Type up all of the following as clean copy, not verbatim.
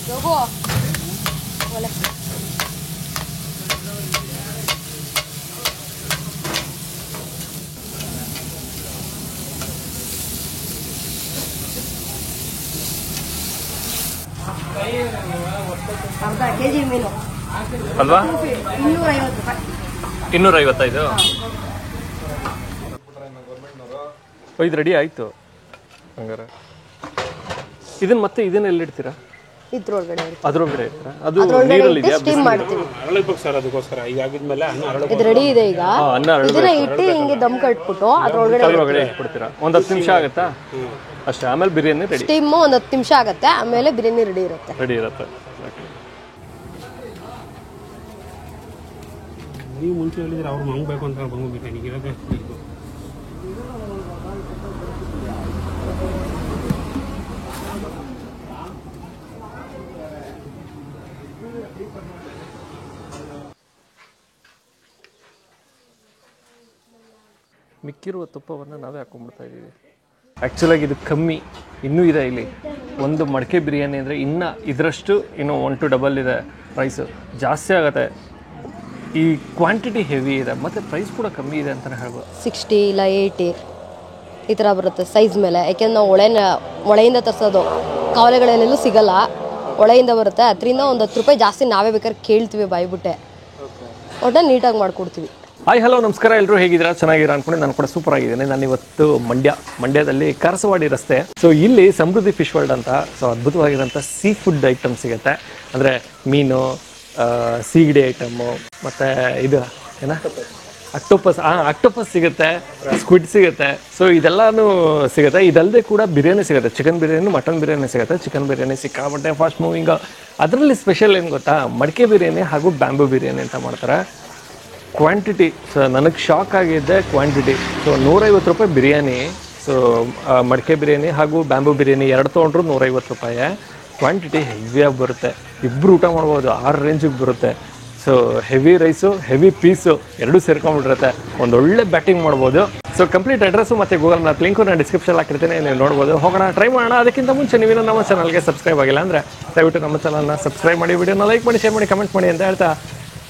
ಹೋಗೋ ಒಲೆ ಅರ್ಧ ಕೆಜಿ ಮೀನು ಅಲ್ವಾ? 250 ರೂಪಾಯಿ. 255. ಇದು ರೆಡಿ ಆಯ್ತು ಹಂಗಾರೆ. ಇದನ್ನ ಎಲ್ಲಿ ಇಡ್ತೀರಾ? ಇದ್ರೊಳಗಡೆ ಅದ್ರೊಳಗಡೆ ಇಡ್ತೀರಾ? ಅದು ನೀರಲ್ಲಿ ಇದೆಯಾ? ಸ್ಟೀಮ್ ಮಾಡ್ತೀವಿ. ಅದಕ್ಕೋಸ್ಕರ ಈಗ ಆಗಿದ್ಮೇಲೆ ಇದು ರೆಡಿ ಇದೆ ಈಗ. ಅನ್ನ ಇದನ್ನ ಇಟ್ಟು ಹಿಂಗೆ ದಮ್ ಕಟ್ಬಿಟ್ಟು ಅದ್ರೊಳಗಡೆ ಇಟ್ಬಿಡ್ತೀರಾ? ಒಂದು 10 ನಿಮಿಷ ಆಗುತ್ತಾ ಅಷ್ಟೇ? ಆಮೇಲೆ ಬಿರಿಯಾನಿ ರೆಡಿ. ಸ್ಟೀಮ್ ಒಂದು 10 ನಿಮಿಷ ಆಗುತ್ತೆ, ಆಮೇಲೆ ಬಿರಿಯಾನಿ ರೆಡಿ ಇರುತ್ತೆ. ನೀವು ಮುಂಚೆ ಹೇಳಿದ್ರೆ ಅವ್ರು ಮಂಗಬೇಕು ಅಂತ ಬಂಗು ಬಿರಿಯಾನಿ ಇರೋದೇ. ಮಿಕ್ಕಿರುವ ತುಪ್ಪವನ್ನು ನಾವೇ ಹಾಕೊಂಡ್ಬಿಡ್ತಾ ಇದ್ದೀವಿ. ಆ್ಯಕ್ಚುಲಾಗಿ ಇದು ಕಮ್ಮಿ ಇನ್ನೂ ಇದೆ ಇಲ್ಲಿ. ಒಂದು ಮಡಕೆ ಬಿರಿಯಾನಿ ಅಂದರೆ ಇನ್ನೂ ಇದರಷ್ಟು ಇನ್ನೂ 1 to ಡಬಲ್ ಇದೆ ಪ್ರೈಸು, ಜಾಸ್ತಿ ಆಗುತ್ತೆ. ಈ ಕ್ವಾಂಟಿಟಿ ಹೆವಿ ಇದೆ ಮತ್ತು ಪ್ರೈಸ್ ಕೂಡ ಕಮ್ಮಿ ಇದೆ ಅಂತಲೇ ಹೇಳ್ಬೋದು. 60 ಇಲ್ಲ 80 ಈ ಥರ ಬರುತ್ತೆ ಸೈಜ್ ಮೇಲೆ. ಯಾಕೆಂದ್ರೆ ನಾವು ಒಳೆಯಿಂದ ತರಿಸೋದು, ಕಾವಲೆಗಳಲ್ಲೆಲ್ಲೂ ಸಿಗಲ್ಲ, ಒಳೆಯಿಂದ ಬರುತ್ತೆ. ಅದರಿಂದ ಒಂದು 10 ರೂಪಾಯಿ ಜಾಸ್ತಿ ನಾವೇ ಬೇಕಾದ್ರೆ ಕೇಳ್ತೀವಿ ಬಾಯ್ಬಿಟ್ಟೆ, ಒಟ್ಟು ನೀಟಾಗಿ ಮಾಡಿಕೊಡ್ತೀವಿ. ಹಾಯ್ ಹಲೋ ನಮಸ್ಕಾರ, ಎಲ್ಲರೂ ಹೇಗಿದ್ದೀರಾ? ಚೆನ್ನಾಗಿರ ಅನ್ಕೊಂಡು ನಾನು ಕೂಡ ಸೂಪರ್ ಆಗಿದ್ದೇನೆ. ನಾನು ಇವತ್ತು ಮಂಡ್ಯದಲ್ಲಿ ಕಾರಸವಾಡಿ ರಸ್ತೆ. ಸೊ ಇಲ್ಲಿ ಸಮೃದ್ಧಿ ಫಿಶ್ ವರ್ಲ್ಡ್ ಅಂತ ಸೊ ಅದ್ಭುತವಾಗಿರೋಂಥ ಸೀ ಫುಡ್ ಐಟಮ್ ಸಿಗುತ್ತೆ. ಅಂದರೆ ಮೀನು, ಸೀಗಡಿ ಐಟಮ್ಮು, ಮತ್ತು ಇದು ಏನ ಅಕ್ಟೋಪಸ್ ಸಿಗುತ್ತೆ, ಸ್ಕ್ವಿಡ್ ಸಿಗುತ್ತೆ. ಸೊ ಇದೆಲ್ಲನೂ ಸಿಗುತ್ತೆ. ಇದಲ್ಲದೆ ಕೂಡ ಬಿರಿಯಾನಿ ಸಿಗುತ್ತೆ, ಚಿಕನ್ ಬಿರಿಯಾನಿ, ಮಟನ್ ಬಿರಿಯಾನಿ ಸಿಗುತ್ತೆ. ಚಿಕನ್ ಬಿರಿಯಾನಿ ಸಿಕ್ಕಾಪಟ್ಟೆ ಫಾಸ್ಟ್ ಮೂವಿಂಗ್. ಅದರಲ್ಲಿ ಸ್ಪೆಷಲ್ ಏನು ಗೊತ್ತಾ, ಮಡಿಕೆ ಬಿರಿಯಾನಿ ಹಾಗೂ ಬ್ಯಾಂಬೂ ಬಿರಿಯಾನಿ ಅಂತ ಮಾಡ್ತಾರೆ. ಕ್ವಾಂಟಿಟಿ ಸೊ ನನಗೆ ಶಾಕ್ ಆಗಿದ್ದೆ ಕ್ವಾಂಟಿಟಿ. ಸೊ 150 ರೂಪಾಯಿ ಬಿರಿಯಾನಿ. ಸೊ ಮಡಿಕೆ ಬಿರಿಯಾನಿ ಹಾಗೂ ಬ್ಯಾಂಬೂ ಬಿರಿಯಾನಿ ಎರಡು ತೊಗೊಂಡ್ರು 150 ರೂಪಾಯಿ. ಕ್ವಾಂಟಿಟಿ ಹೆವಿಯಾಗಿ ಬರುತ್ತೆ, ಇಬ್ಬರು ಊಟ ಮಾಡ್ಬೋದು, 6 ರೇಂಜಿಗೆ ಬರುತ್ತೆ. So heavy rice, heavy piece ಎರಡೂ ಸೇರ್ಕೊಂಡ್ಬಿಟ್ಟಿರುತ್ತೆ, ಒಂದೊಳ್ಳೆ ಬ್ಯಾಟಿಂಗ್ ಮಾಡ್ಬೋದು. ಸೊ ಕಂಪ್ಲೀಟ್ ಅಡ್ರೆಸ್ಸು ಮತ್ತು ಗೂಗಲ್ ಮ್ಯಾಪ್ ಲಿಂಕು ನಾನು ಡಿಸ್ಕ್ರಿಪ್ಷನ್ ಹಾಕಿರ್ತೀನಿ, ನೀವು ನೋಡ್ಬೋದು. ಹೋಗೋಣ, ಟ್ರೈ ಮಾಡೋಣ. ಅದಕ್ಕಿಂತ ಮುಂಚೆ ನೀವೇನು ನಮ್ಮ ಚಾನಲ್ಗೆ ಸಬ್ಸ್ಕ್ರೈಬ್ ಆಗಿಲ್ಲ ಅಂದರೆ ದಯವಿಟ್ಟು ನಮ್ಮ ಚಾನಲ್ನ ಸಬ್ಸ್ಕ್ರೈಬ್ ಮಾಡಿ, ವಿಡಿಯೋನ ಲೈಕ್ ಮಾಡಿ, ಶೇರ್ ಮಾಡಿ, ಕಮೆಂಟ್ ಮಾಡಿ ಅಂತ ಹೇಳ್ತಾ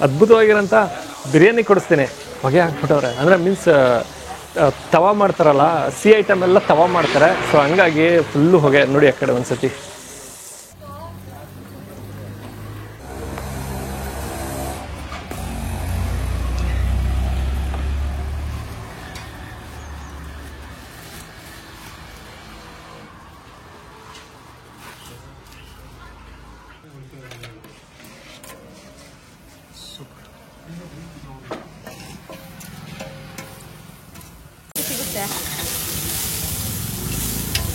ಅದ್ಭುತವಾಗಿರೋಂಥ ಬಿರಿಯಾನಿ ಕೊಡಿಸ್ತೀನಿ. ಹೊಗೆ ಹಾಕ್ಬಿಟ್ಟವ್ರೆ, ಅಂದರೆ ಮೀನ್ಸ್ ತವಾ ಮಾಡ್ತಾರಲ್ಲ, ಸಿ ಐಟಮ್ ಎಲ್ಲ ತವಾ ಮಾಡ್ತಾರೆ. ಸೊ ಹಂಗಾಗಿ ಫುಲ್ಲು ಹೊಗೆ ನೋಡಿ ಆ ಕಡೆ ಒಂದ್ಸತಿ.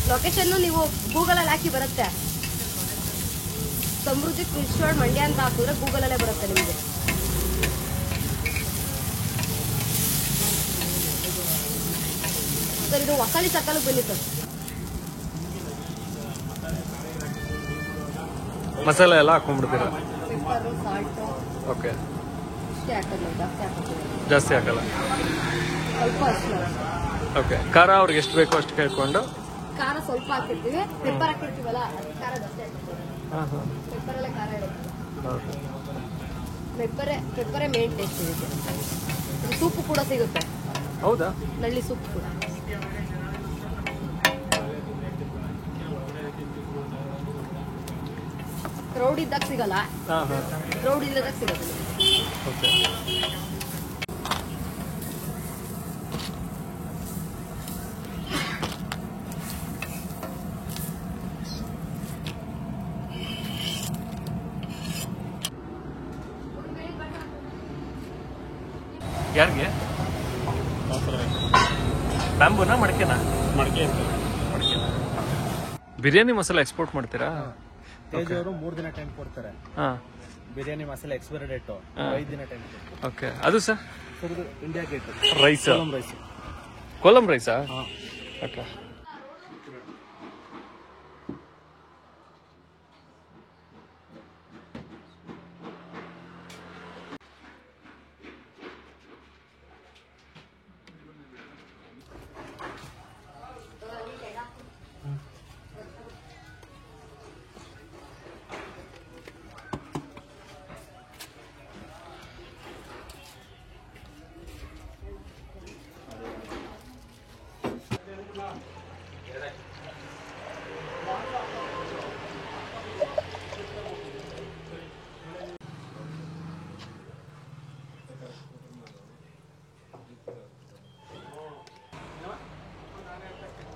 ಲೊಕೇಶನ್ನು ನೀವು ಗೂಗಲಲ್ಲಿ ಹಾಕಿ ಬರುತ್ತೆ, ಸಮೃದ್ಧಿ ಫಿಶ್ ವರ್ಲ್ಡ್ ಮಂಡ್ಯ ಅಂತ ಹಾಕಿದ್ರೆ ಗೂಗಲಲ್ಲೇ ಬರುತ್ತೆ ನಿಮಗೆ. ಸರ್ ಇದು ವಸಾಲಿ ಸರ್ಕಲ್ ಬನ್ನಿ ಸರ್. ಮಸಾಲೆ ಎಲ್ಲ ಹಾಕೊಂಡ್ಬಿಡ್ತೀರಾ? ಪೆಪ್ಪರು, ಸಾಲ್ಟು ಓಕೆ, ಇಷ್ಟೇ ಹಾಕೋದು, ಜಾಸ್ತಿ ಹಾಕಲ್ಲ, ಸ್ವಲ್ಪ ಅಷ್ಟು. ಓಕೆ. ಖಾರ ಅವ್ರಿಗೆ ಎಷ್ಟು ಬೇಕೋ ಅಷ್ಟು ಕೇಳ್ಕೊಂಡು ಖಾರ ಸ್ವಲ್ಪ ಹಾಕಿರ್ತೀವಿ, ಪೆಪ್ಪರ್ ಹಾಕಿರ್ತೀವಲ್ಲ ಅದು ಖಾರ ಜಾಸ್ತಿ ಹಾಕಿರ್ತೀವಿ. ಪೆಪ್ಪರಲ್ಲೇ ಖಾರ ಇರುತ್ತೆ, ಪೆಪ್ಪರೇ ಮೇನ್ ಟೇಸ್ಟ್ ಇರುತ್ತೆ. ಸೂಪು ಕೂಡ ಸಿಗುತ್ತೆ. ಹೌದಾ? ನಳ್ಳಿ ಸೂಪ್ ಕೂಡ. ಕ್ರೌಡ್ ಇದ್ದಾಗ ಸಿಗಲ್ಲ, ಕ್ರೌಡ್ ಇಲ್ಲದಾಗ ಸಿಗುತ್ತೆ. ಓಕೆ. ಯಾರಿಗೆ? ಬ್ಯಾಂಬೂನಾ ಮಡಿಕೆನಾ? ಮಡಿಕೆ ಬಿರಿಯಾನಿ ಮಸಾಲೆ ಎಕ್ಸ್ಪೋರ್ಟ್ ಮಾಡ್ತೀರಾ? ತೇಜವರು 3 ದಿನ ಟೈಮ್ ಕೊಡ್ತಾರೆ. ಬಿರಿಯಾನಿ ಮಸಾಲೆ ಎಕ್ಸ್ಪೈರಿ ಡೇಟ್ 5 ದಿನ ಟೈಮ್. ಓಕೆ. ಅದು sir India Gate rice, Kolam ರೈಸಾ? ಓಕೆ.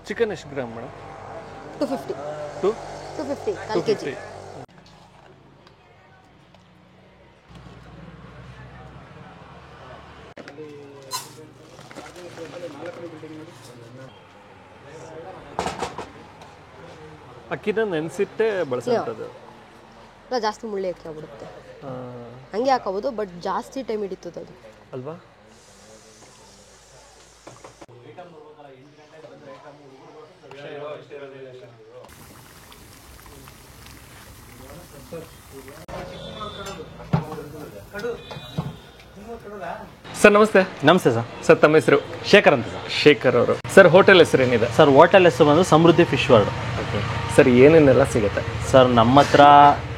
ಚಿಕನ್ ಎಷ್ಟು ಗ್ರಾಮ್ ಮೇಡಮ್? 250 ಟು 250 ಕಾಲು ಕೆ ಜಿ. ಅಕ್ಕಿನ ನೆನೆಸಿಟ್ಟೆ ಬಳಸೋಂಥದ್ದು ಇಲ್ಲ, ಜಾಸ್ತಿ ಮುಳ್ಳಿ ಅಕ್ಕಿ ಆಗ್ಬಿಡುತ್ತೆ. ಹಂಗೆ ಹಾಕೋಬೋದು, ಬಟ್ ಜಾಸ್ತಿ ಟೈಮ್ ಹಿಡಿತದೆ ಅದು ಅಲ್ವಾ? ಸರ್ ನಮಸ್ತೆ. ನಮಸ್ತೆ ಸರ್. ಸರ್ ತಮ್ಮ ಹೆಸರು? ಶೇಖರ್ ಅಂತ ಸರ್. ಶೇಖರ್ ಅವರು. ಸರ್ ಹೋಟೆಲ್ ಹೆಸರು ಏನಿದೆ? ಸರ್ ಹೋಟೆಲ್ ಹೆಸರು ಬಂದು ಸಮೃದ್ಧಿ ಫಿಶ್ ವರ್ಲ್ಡ್. ಓಕೆ ಸರ್, ಏನೇನೆಲ್ಲ ಸಿಗುತ್ತೆ? ಸರ್ ನಮ್ಮ ಹತ್ರ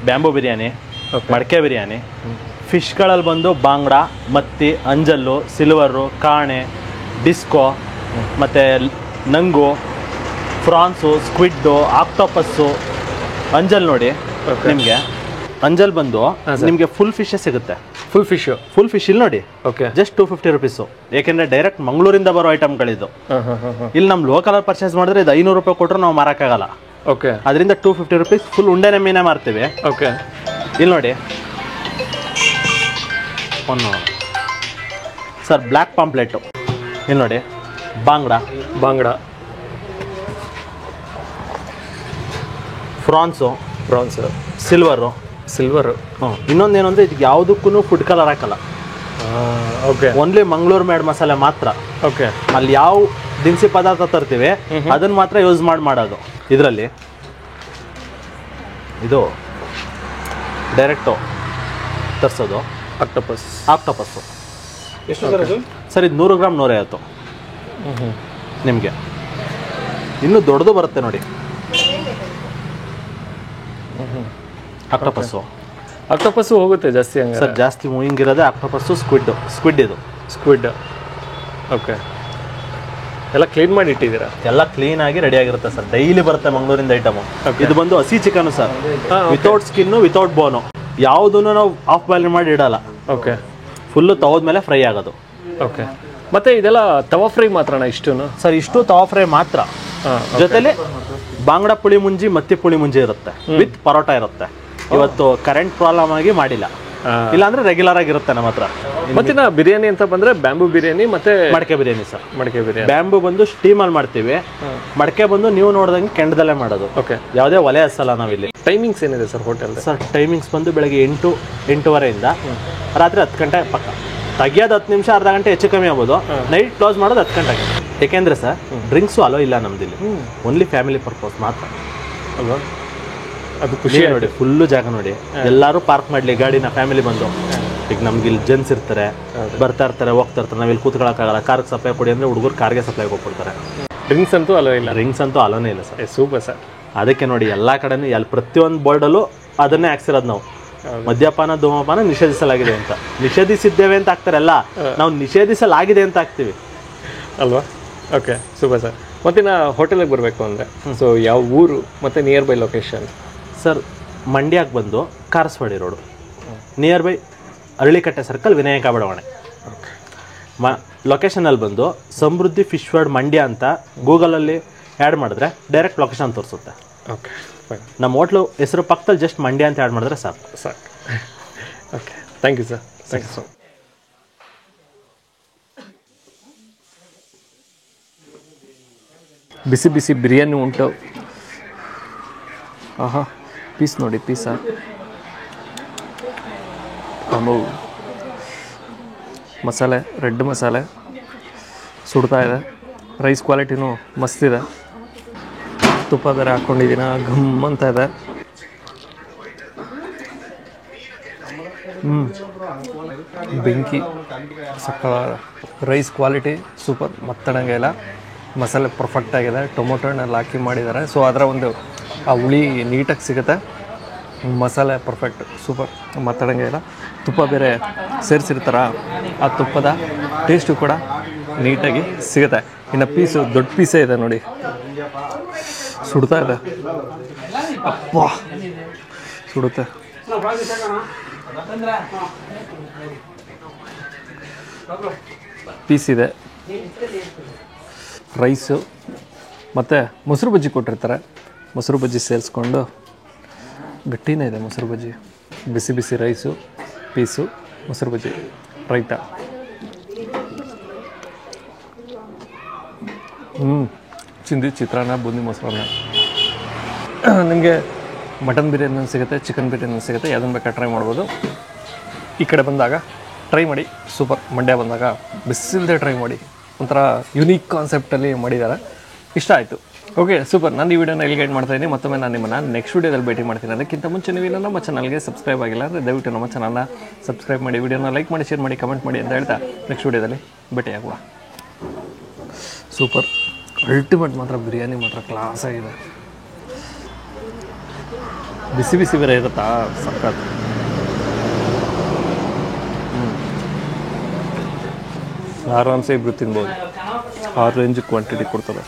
ಬ್ಯಾಂಬೂ ಬಿರಿಯಾನಿ, ಮಡಕೆ ಬಿರಿಯಾನಿ, ಫಿಶ್ಗಳಲ್ಲಿ ಬಂದು ಬಾಂಗ್ಡ, ಮತ್ತಿ, ಅಂಜಲ್ಲು, ಸಿಲ್ವರು, ಕಾಣೆ, ಡಿಸ್ಕೋ, ಮತ್ತು ನಂಗು, ಫ್ರಾನ್ಸು, ಸ್ಕ್ವಿಡ್ಡು, ಆಕ್ಟೋಪಸ್ಸು, ಅಂಜಲ್ ನೋಡಿ ನಿಮಗೆ. ಅಂಜಲ್ ಬಂದು ನಿಮಗೆ ಫುಲ್ ಫಿಶೇ ಸಿಗುತ್ತೆ. Full fish? ಫುಲ್ ಫಿಶ್ ಇಲ್ಲಿ ನೋಡಿ. ಓಕೆ. Just 250 rupees. ಏಕೆಂದರೆ ಡೈರೆಕ್ಟ್ ಮಂಗಳೂರಿಂದ ಬರೋ ಐಟಮ್ಗಳಿದ್ದು. ಇಲ್ಲಿ ನಮ್ಮ ಲೋಕಲಲ್ಲಿ ಪರ್ಚೇಸ್ ಮಾಡಿದ್ರೆ ಇದು 500 ರೂಪಾಯಿ ಕೊಟ್ಟರು ನಾವು ಮಾರೋಕ್ಕಾಗಲ್ಲ. ಓಕೆ. ಅದರಿಂದ 250 ರುಪೀಸ್ ಫುಲ್ ಉಂಡೆನೆ ಮೀನೇ ಮಾರ್ತೀವಿ. ಓಕೆ. ಇಲ್ಲಿ ನೋಡಿ ಒಂದು ಸರ್ ಬ್ಲ್ಯಾಕ್ ಪಾಂಪ್ಲೆಟು. ಇಲ್ಲಿ ನೋಡಿ ಬಾಂಗ್ಡ, ಬಾಂಗ್ಡ, ಫ್ರಾನ್ಸು, ಸಿಲ್ವರು. ಇನ್ನೊಂದೇನು ಅಂದರೆ ಇದಕ್ಕೆ ಯಾವುದಕ್ಕೂ ಫುಡ್ ಕಲರ್ ಹಾಕಲ್ಲ. ಓಕೆ. ಓನ್ಲಿ ಮಂಗಳೂರು ಮೇಡ್ ಮಸಾಲೆ ಮಾತ್ರ. ಓಕೆ. ಅಲ್ಲಿ ಯಾವ ದಿನಸಿ ಪದಾರ್ಥ ತರ್ತೀವಿ ಅದನ್ನು ಮಾತ್ರ ಯೂಸ್ ಮಾಡೋದು. ಇದರಲ್ಲಿ ಇದು ಡೈರೆಕ್ಟು ತರಿಸೋದು ಆಕ್ಟೋಪಸ್ಸು. ಎಷ್ಟು ಸರ್ ಅದು? ಸರ್ ಇದು 100 ಗ್ರಾಮ್ 150 ನಿಮಗೆ. ಇನ್ನೂ ದೊಡ್ಡದು ಬರುತ್ತೆ ನೋಡಿ ಆಕ್ಟೋಪಸ್ಸು ಹೋಗುತ್ತೆ ಜಾಸ್ತಿ ಹಂಗೆ ಸರ್. ಜಾಸ್ತಿ ಮೂವಿಂಗ್ ಇರೋದೇ ಆಕ್ಟೋಪಸ್ಸು, ಸ್ಕ್ವಿಡ್ ಇದು ಸ್ಕ್ವಿಡ್. ಓಕೆ. ಎಲ್ಲ ಕ್ಲೀನ್ ಮಾಡಿ ಇಟ್ಟಿದ್ದೀರಾ? ಎಲ್ಲ ಕ್ಲೀನ್ ಆಗಿ ರೆಡಿ ಆಗಿರುತ್ತೆ ಸರ್. ಡೈಲಿ ಬರುತ್ತೆ ಮಂಗಳೂರಿಂದ ಐಟಮು. ಇದು ಬಂದು ಹಸಿ chicken sir, without skin, without bone. ಯಾವುದನ್ನು ನಾವು ಆಫ್ ಬಾಯ್ಲ್ ಮಾಡಿ ಇಡಲ್ಲ. ಓಕೆ. ಫುಲ್ಲು ತವದ್ಮೇಲೆ ಫ್ರೈ ಆಗೋದು. ಓಕೆ. ಮತ್ತೆ ಇದೆಲ್ಲ ತವಾ ಫ್ರೈ ಮಾತ್ರನಾ ಇಷ್ಟು? ಸರ್ ಇಷ್ಟು ತವಾ ಫ್ರೈ ಮಾತ್ರ. ಜೊತೆಲಿ ಬಾಂಗ್ಡ ಪುಳಿ ಮುಂಜಿ, ಮತ್ತಿ ಪುಳಿ ಮುಂಜಿ ಇರುತ್ತೆ, ವಿತ್ ಪರೋಟ ಇರುತ್ತೆ. ಇವತ್ತು ಕರೆಂಟ್ ಪ್ರಾಬ್ಲಮ್ ಆಗಿ ಮಾಡಿಲ್ಲ, ಇಲ್ಲಾಂದ್ರೆ ರೆಗ್ಯುಲರ್ ಆಗಿರುತ್ತೆ ನಮ್ಮ ಹತ್ರ. ಮತ್ತೆ ಬಿರಿಯಾನಿ ಅಂತ ಬಂದ್ರೆ ಬ್ಯಾಂಬೂ ಬಿರಿಯಾನಿ ಮತ್ತೆ ಮಡಕೆ ಬಿರಿಯಾನಿ ಸರ್. ಮಡಕೆ ಬಿರಿಯಾನಿ ಬ್ಯಾಂಬೂ ಬಂದು ಸ್ಟೀಮಲ್ಲಿ ಮಾಡ್ತೀವಿ, ಮಡಕೆ ಬಂದು ನೀವು ನೋಡ್ದಂಗೆ ಕೆಂಡದಲ್ಲೇ ಮಾಡೋದು. ಓಕೆ. ಯಾವುದೇ ಒಲೆ ಹಚ್ಚಲ್ಲ ನಾವಿಲ್ಲಿ. ಟೈಮಿಂಗ್ಸ್ ಏನಿದೆ ಸರ್ ಹೋಟೆಲ್? ಸರ್ ಟೈಮಿಂಗ್ಸ್ ಬಂದು ಬೆಳಗ್ಗೆ 8-8:30 ರಾತ್ರಿ 10 ಗಂಟೆ ಪಕ್ಕ. ತೆಗಿಯೋದು 10 ನಿಮಿಷ, ಅರ್ಧ ಗಂಟೆ ಹೆಚ್ಚು ಕಮ್ಮಿ ಆಗ್ಬೋದು. ನೈಟ್ ಕ್ಲೋಸ್ ಮಾಡೋದು 10 ಗಂಟೆಗೆ. ಏಕೆಂದರೆ ಸರ್ ಡ್ರಿಂಕ್ಸು ಅಲೋ ಇಲ್ಲ ನಮ್ದಿಲ್ಲಿ, ಓನ್ಲಿ ಫ್ಯಾಮಿಲಿ ಪರ್ಪಸ್ ಮಾತ್ರ ಅಲ್ವಾ? ಅದು ಖುಷಿ ನೋಡಿ. ಫುಲ್ಲು ಜಾಗ ನೋಡಿ, ಎಲ್ಲರೂ ಪಾರ್ಕ್ ಮಾಡಲಿ ಗಾಡಿನ, ಫ್ಯಾಮಿಲಿ ಬಂದು. ಈಗ ನಮ್ಗೆ ಇಲ್ಲಿ ಜೆಂಟ್ಸ್ ಇರ್ತಾರೆ, ಬರ್ತಾ ಇರ್ತಾರೆ, ಹೋಗ್ತಾ ಇರ್ತಾರೆ. ನಾವು ಇಲ್ಲಿ ಕೂತ್ಕೊಳ್ಳೋಕ್ಕಾಗಲ್ಲ. ಕಾರ್ಗೆ ಸಪ್ಲೈ ಕೊಡಿ ಅಂದರೆ ಹುಡುಗರು ಕಾರ್ಗೆ ಸಪ್ಲೈ ಹೋಗ್ಬಿಡ್ತಾರೆ. ಡ್ರಿಂಕ್ಸ್ ಅಂತೂ ಅಲೋ ಇಲ್ಲ? ಡ್ರಿಂಕ್ಸ್ ಅಂತೂ ಅಲೋನೇ ಇಲ್ಲ ಸರ್. Super sir. ಅದಕ್ಕೆ ನೋಡಿ ಎಲ್ಲ ಕಡೆನೂ ಪ್ರತಿಯೊಂದು ಬೋರ್ಡಲ್ಲೂ ಅದನ್ನೇ ಹಾಕ್ಸಿರೋದು ನಾವು. ಮದ್ಯಪಾನ, ಧೂಮಪಾನ ನಿಷೇಧಿಸಲಾಗಿದೆ ಅಂತ. ನಿಷೇಧಿಸಿದ್ದೇವೆ ಅಂತ ಹಾಕ್ತಾರೆ ಎಲ್ಲ, ನಾವು ನಿಷೇಧಿಸಲಾಗಿದೆ ಅಂತ ಹಾಕ್ತೀವಿ ಅಲ್ವಾ? Okay, super sir. ಮತ್ತೆ ನಾ ಹೋಟೆಲಿಗೆ ಬರಬೇಕು ಅಂದರೆ ಸೊ ಯಾವ ಊರು ಮತ್ತು ನಿಯರ್ ಬೈ ಲೊಕೇಶನ್? ಸರ್ ಮಂಡ್ಯಕ್ಕೆ ಬಂದು Karasavadi road, near by Aralikatte circle, Vinayaka Badavane. ಲೊಕೇಶನಲ್ಲಿ ಬಂದು ಸಮೃದ್ಧಿ ಫಿಶ್ ವರ್ಲ್ಡ್ ಮಂಡ್ಯ ಅಂತ ಗೂಗಲಲ್ಲಿ ಆ್ಯಡ್ ಮಾಡಿದ್ರೆ ಡೈರೆಕ್ಟ್ ಲೊಕೇಶನ್ ತೋರಿಸುತ್ತೆ. ಓಕೆ. ನಮ್ಮ ಹೋಟ್ಲು ಹೆಸರು ಪಕ್ಕದಲ್ಲಿ ಜಸ್ಟ್ ಮಂಡ್ಯ ಅಂತ ಆ್ಯಡ್ ಮಾಡಿದ್ರೆ ಸಾಕು. Okay, thank you sir. Thank you so much. ಬಿಸಿ ಬಿಸಿ ಬಿರಿಯಾನಿ ಉಂಟು. ಆಹಾ, ಪೀಸ್ ನೋಡಿ, ಪೀಸ ಮಸಾಲೆ, ರೆಡ್ ಮಸಾಲೆ ಸುಡ್ತಾ ಇದೆ. ರೈಸ್ ಕ್ವಾಲಿಟಿನೂ ಮಸ್ತಿದೆ. ತುಪ್ಪ ಬೇರೆ ಹಾಕ್ಕೊಂಡಿದ್ದೀನ, ಘಮ್ ಅಂತ ಇದೆ. ಬೆಂಕಿ ಸಕ್ಕಳ. ರೈಸ್ ಕ್ವಾಲಿಟಿ ಸೂಪರ್, ಮತ್ತಡಂಗೆ ಇಲ್ಲ. ಮಸಾಲೆ ಪರ್ಫೆಕ್ಟಾಗಿದೆ. ಟೊಮೊಟೊ ಹಣ್ಣೆಲ್ಲ ಹಾಕಿ ಮಾಡಿದ್ದಾರೆ. ಸೊ ಅದರ ಒಂದು ಆ ಹುಳಿ ನೀಟಾಗಿ ಸಿಗುತ್ತೆ. ಮಸಾಲೆ ಪರ್ಫೆಕ್ಟ್, ಸೂಪರ್, ಮತ್ತಡಂಗೆ ಇಲ್ಲ. ತುಪ್ಪ ಬೇರೆ ಸೇರಿಸಿರ್ತಾರ, ಆ ತುಪ್ಪದ ಟೇಸ್ಟು ಕೂಡ ನೀಟಾಗಿ ಸಿಗುತ್ತೆ. ಇನ್ನು ಪೀಸು ದೊಡ್ಡ ಪೀಸೇ ಇದೆ ನೋಡಿ, ಸುಡ್ತಾ ಇದೆ. ಅಪ್ಪ ಸುಡುತ್ತೆ. ಪೀಸ್ ಇದೆ, ರೈಸು ಮತ್ತು ಮೊಸರು ಬಜ್ಜಿ ಕೊಟ್ಟಿರ್ತಾರೆ. ಮೊಸರು ಬಜ್ಜಿ ಸೇರಿಸ್ಕೊಂಡು ಗಟ್ಟಿನೇ ಇದೆ ಮೊಸರು ಬಜ್ಜಿ. ಬಿಸಿ ಬಿಸಿ ರೈಸು, ಪೀಸು, ಮೊಸರು ಬಜ್ಜಿ, ರೈತ. ಚಿಂದಿ ಚಿತ್ರಾನ್ನ, ಬೂಂದಿ ಮೊಸರನ್ನ. ನಿಮಗೆ ಮಟನ್ ಬಿರಿಯಾನಿ ಸಿಗುತ್ತೆ, ಚಿಕನ್ ಬಿರಿಯಾನಿ ಸಿಗುತ್ತೆ, ಯಾವುದನ್ನು ಬೇಕಾದ್ರೆ ಟ್ರೈ ಮಾಡ್ಬೋದು. ಈ ಕಡೆ ಬಂದಾಗ ಟ್ರೈ ಮಾಡಿ, ಸೂಪರ್. ಮಂಡ್ಯ ಬಂದಾಗ ಬಿಸಿಲ್ದೆ ಟ್ರೈ ಮಾಡಿ. ಒಂಥರ ಯುನೀಕ್ ಕಾನ್ಸೆಪ್ಟಲ್ಲಿ ಮಾಡಿದ್ದಾರೆ, ಇಷ್ಟ ಆಯಿತು. Okay, super. ನಾನು ಈ ವಿಡಿಯೋನ ಎಲ್ಲಿ ಗೈಡ್ ಮಾಡ್ತಾಯಿದ್ದೀನಿ. ಮತ್ತೊಮ್ಮೆ ನಾನು ನಿಮ್ಮನ್ನು ನೆಕ್ಸ್ಟ್ ವೀಡಿಯೋದಲ್ಲಿ ಭೇಟಿ ಮಾಡ್ತೀನಿ. ಅದಕ್ಕಿಂತ ಮುಂಚೆ ನೀವು ಇನ್ನೂ ನಮ್ಮ ಚಾನಲ್ಗೆ ಸಬ್ಸ್ಕ್ರೈಬ್ ಆಗಿಲ್ಲ ಅಂದರೆ ದಯವಿಟ್ಟು ನಮ್ಮ ಚಾನಲ್ನ ಸಬ್ಸ್ಕ್ರೈಬ್ ಮಾಡಿ, ವಿಡಿಯೋನ ಲೈಕ್ ಮಾಡಿ, ಶೇರ್ ಮಾಡಿ, ಕಮೆಂಟ್ ಮಾಡಿ ಅಂತ ಹೇಳ್ತಾ ನೆಕ್ಸ್ಟ್ ವೀಡಿಯೋದಲ್ಲಿ ಭೇಟಿಯಾಗುವ. ಸೂಪರ್. ಅಲ್ಟಿಮೇಟ್ ಮಾತ್ರ ಬಿರಿಯಾನಿ ಮಾತ್ರ ಕ್ಲಾಸ್ ಆಗಿದೆ. ಬಿಸಿ ಬಿಸಿ ಬೇರೆ ಇರುತ್ತಾ, ಸಖತ್. ಆರಾಮ್ಸೆ ಇಬ್ಬರು ತಿನ್ಬೋದು. ಆ ರೇಂಜ್ ಕ್ವಾಂಟಿಟಿ ಕೊಡ್ತಾರೆ.